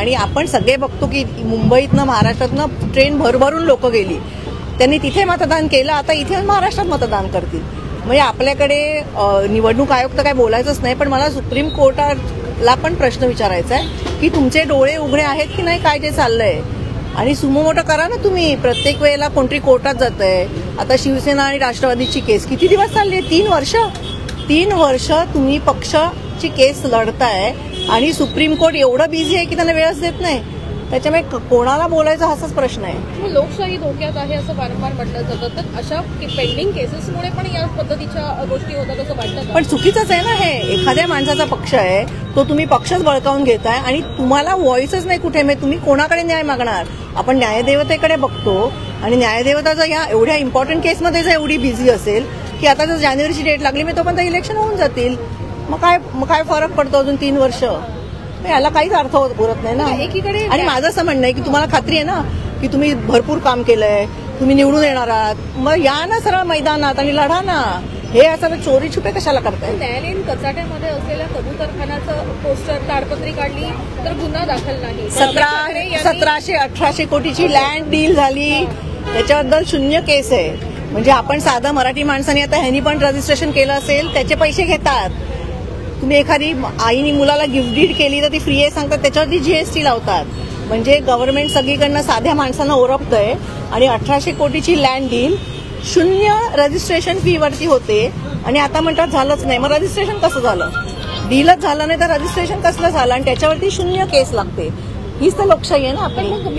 आणि आपण सगळे बघतो की मुंबईतनं महाराष्ट्रातनं ट्रेन भरभरून लोक गेली, त्यांनी तिथे मतदान केलं, आता इथे महाराष्ट्रात मतदान करतील. म्हणजे आपल्याकडे निवडणूक आयोग तर काय बोलायचंच नाही, पण मला सुप्रीम कोर्टाला पण प्रश्न विचारायचा आहे की तुमचे डोळे उघडे आहेत की नाही काय जे चाललंय, आणि सुमोमोटो करा ना तुम्ही. प्रत्येक वेळेला कोणतरी कोर्टात जात आहे. आता शिवसेना आणि राष्ट्रवादीची केस किती दिवस चालली आहे? 3 वर्ष तुम्ही पक्षाची केस लढताय आणि सुप्रीम कोर्ट एवढं बिझी आहे की त्यांना वेळच देत नाही. त्याच्यामुळे कोणाला बोलायचा हाच प्रश्न आहे. लोकशाही धोक्यात आहे असं वारंवार म्हटलं जातं, तर अशा पेंडिंग केसेसमुळे पण या पद्धतीच्या गोष्टी होतात असं वाटतं. पण चुकीचंच आहे ना हे. एखाद्या माणसाचा पक्ष आहे तो तुम्ही पक्षच बळकावून घेताय आणि तुम्हाला व्हॉइसच नाही कुठे. मग तुम्ही कोणाकडे न्याय मागणार? आपण न्यायदेवतेकडे बघतो आणि न्यायदेवता जर या एवढ्या इम्पॉर्टंट केसमध्ये जर एवढी बिझी असेल की आता जर जानेवारीची डेट लागली मी तोपर्यंत इलेक्शन होऊन जातील, मग काय फरक पडतो अजून 3 वर्ष? याला काहीच अर्थ उरत नाही ना. एकीकडे आणि माझं असं म्हणणं आहे की तुम्हाला खात्री आहे ना की तुम्ही भरपूर काम केलंय, तुम्ही निवडून येणार आहात, मग या ना सरळ मैदानात आणि लढा ना. हे असं चोरी छुपे कशाला करताय? न्यायालयीन कचाट्यामध्ये असलेल्या कबूतरखानाचं पोस्टर ताडपत्री काढली तर गुन्हा दाखल नाही. 1700-1800 कोटीची लँड डील झाली, त्याच्याबद्दल 0 केस आहे. म्हणजे आपण साधं मराठी माणसाने आता ह्यांनी पण रजिस्ट्रेशन केलं असेल, त्याचे पैसे घेतात. तुम्ही एखादी आईनी मुलाला गिफ्ट डीड केली तर ती फ्री आहे सांगतात, त्याच्यावरती जीएसटी लावतात. म्हणजे गव्हर्नमेंट सगळीकडनं साध्या माणसांना ओरपतंय आणि 1800 कोटीची लँड डील 0 रजिस्ट्रेशन फी वरती होते आणि आता म्हणतात झालंच नाही. मग रजिस्ट्रेशन कसं झालं? डीलच झालं नाही तर रजिस्ट्रेशन कसलं झालं? आणि त्याच्यावरती 0 केस लागते. हीच तर लोकशाही आहे ना आपली.